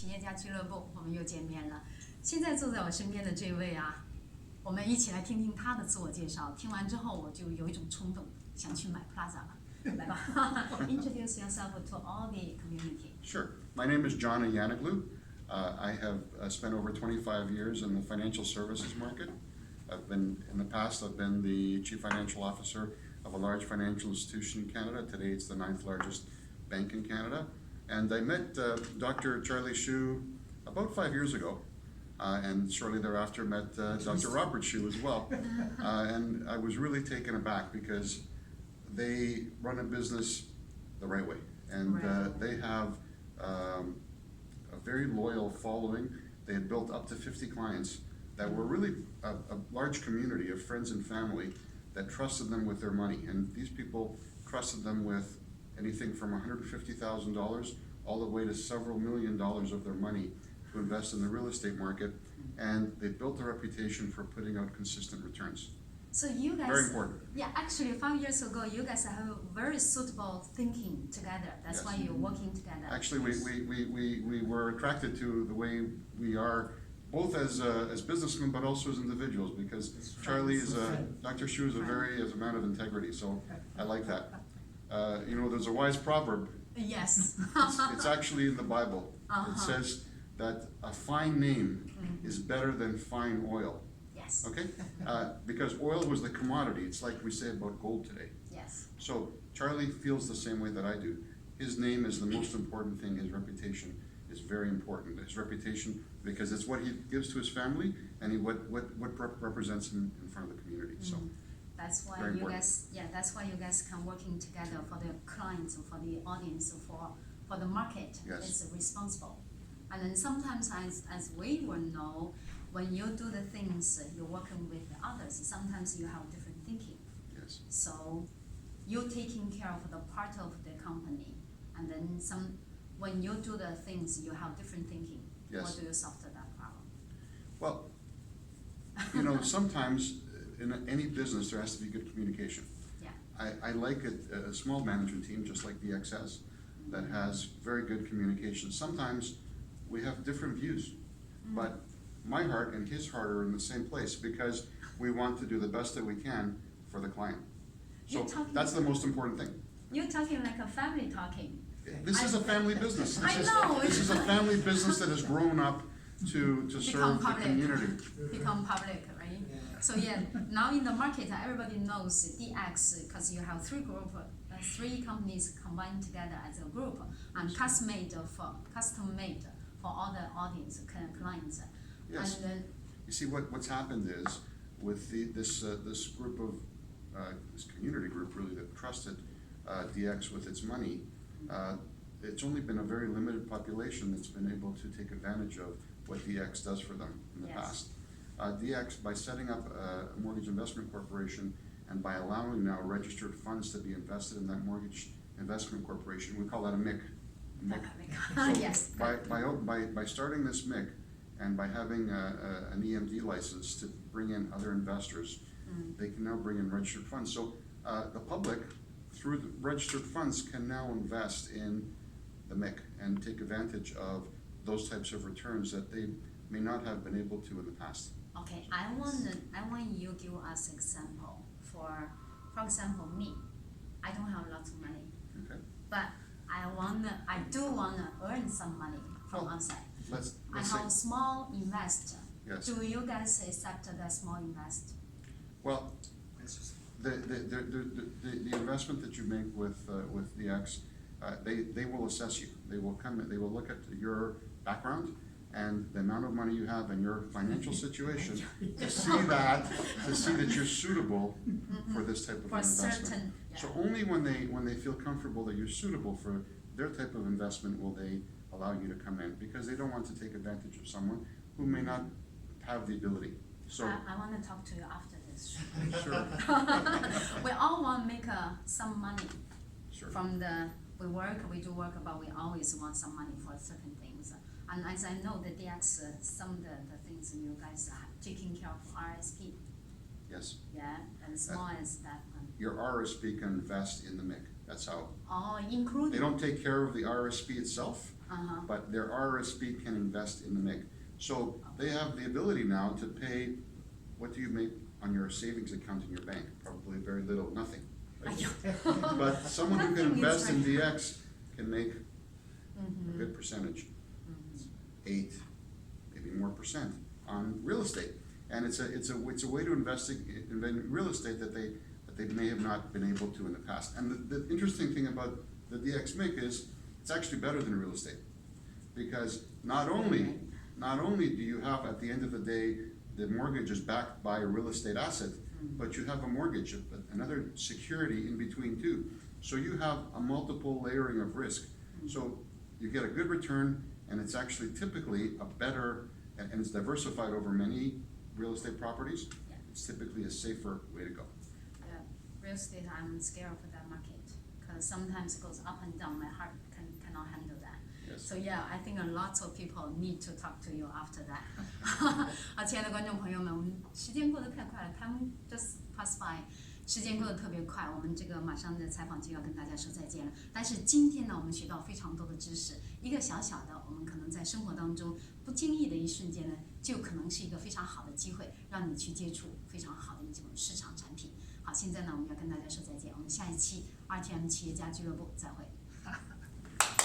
企业家俱乐部，我们又见面了。现在坐在我身边的这位啊，我们一起来听听他的自我介绍。听完之后，我就有一种冲动，想去买 Plaza 了。来吧，Introduce yourself to all the community. Sure. My name is John Ayaroglou. I have spent over 25 years in the financial services market. In the past, I've been the Chief Financial Officer of a large financial institution in Canada. Today, it's the 9th largest bank in Canada. And I met Dr. Charlie Hsu about 5 years ago. And shortly thereafter met Dr. Robert Hsu as well. And I was really taken aback because they run a business the right way. And they have a very loyal following. They had built up to 50 clients that were really a large community of friends and family that trusted them with their money. And these people trusted them with anything from $150,000 all the way to several $1 million of their money to invest in the real estate market. And they built a reputation for putting out consistent returns. So you guys, very important. Yeah, actually 5 years ago, you guys have a very suitable thinking together. That's Yes. why you're working together. Actually, we were attracted to the way we are, both as businessmen, but also as individuals, because Charlie is Dr. Hsu is a man of integrity, so I like that. You know, there's a wise proverb. Yes. It's actually in the Bible. It says that a fine name is better than fine oil. Yes. Okay? Because oil was the commodity. It's like we say about gold today. Yes. So Charlie feels the same way that I do. His name is the most important thing. His reputation is very important. His reputation, because it's what he gives to his family and what represents him in front of the community. So that's why very you important. guys, that's why you guys can working together for the clients, for the audience, for the market. Yes. It's responsible. And then sometimes, as we will know, when you do the things, you're working with others, sometimes you have different thinking. Yes. So you're taking care of the part of the company, and then when you do the things, you have different thinking. Yes. How do you solve that problem? Well, you know, sometimes in any business there has to be good communication. Yeah. I like a small management team, just like DX has, that has very good communication. Sometimes we have different views, but my heart and his heart are in the same place because we want to do the best that we can for the client. So that's the most important thing. You're talking like a family talking. This is a family business. This is a family business that has grown up to serve the community. Become public, right? Yeah. So yeah, now in the market, everybody knows DX because you have three companies combined together as a group and custom made for all the audience clients. Yes. And then, you see what's happened is with this group of this community group really that trusted DX with its money. It's only been a very limited population that's been able to take advantage of what DX does for them in the past. DX, by setting up a mortgage investment corporation and by allowing now registered funds to be invested in that mortgage investment corporation, we call that a MIC. So yes. By starting this MIC and by having an EMD license to bring in other investors, they can now bring in registered funds. So the public, through the registered funds, can now invest in the MIC and take advantage of those types of returns that they may not have been able to in the past. Okay, I want you give us example. For example, me, I don't have lots of money. Okay. But I do wanna earn some money from outside. Let's I have a small investor. Yes. Do you guys accept that small invest? Well, the investment that you make with DX, they will assess you. They will come in, they will look at your background and the amount of money you have and your financial situation to see that you're suitable for this type of investment. Certain, yeah. So only when they feel comfortable that you're suitable for their type of investment will they allow you to come in, because they don't want to take advantage of someone who may not have the ability. So I want to talk to you after this. Sure. We all want to make some money. Sure. From we do work, but we always want some money for certain things. And as I know, the DX, some of the things you guys are taking care of RSP. Yes. Yeah, as small as that one. Your RSP can invest in the MIC. That's how. Oh, including. They don't take care of the RSP itself, but their RSP can invest in the MIG. So they have the ability now to pay, what do you make on your savings account in your bank? Probably very little, nothing. Right? But someone who can invest in DX can make a good percentage, 8, maybe more percent on real estate. And it's a way to invest in real estate that they may have not been able to in the past. And the interesting thing about the DX MIC is it's actually better than real estate, because not only do you have at the end of the day the mortgage is backed by a real estate asset, but you have a mortgage, another security in between too. So you have a multiple layering of risk. So you get a good return, and it's actually typically a better, and it's diversified over many real estate properties. Yeah. It's typically a safer way to go. Yeah, real estate, I'm scared of that market because sometimes it goes up and down. My heart cannot handle that. Yes. So yeah, I think lots of people need to talk to you after that. 好，亲爱的观众朋友们，我们时间过得太快了 ，time just passed by。时间过得特别快，我们这个马上的采访就要跟大家说再见了。但是今天呢，我们学到非常多的知识，一个小小的，我们可能在生活当中不经意的一瞬间呢，就可能是一个非常好的机会，让你去接触非常好的一种市场产品。好，现在呢，我们要跟大家说再见，我们下一期RTM 企业家俱乐部再会。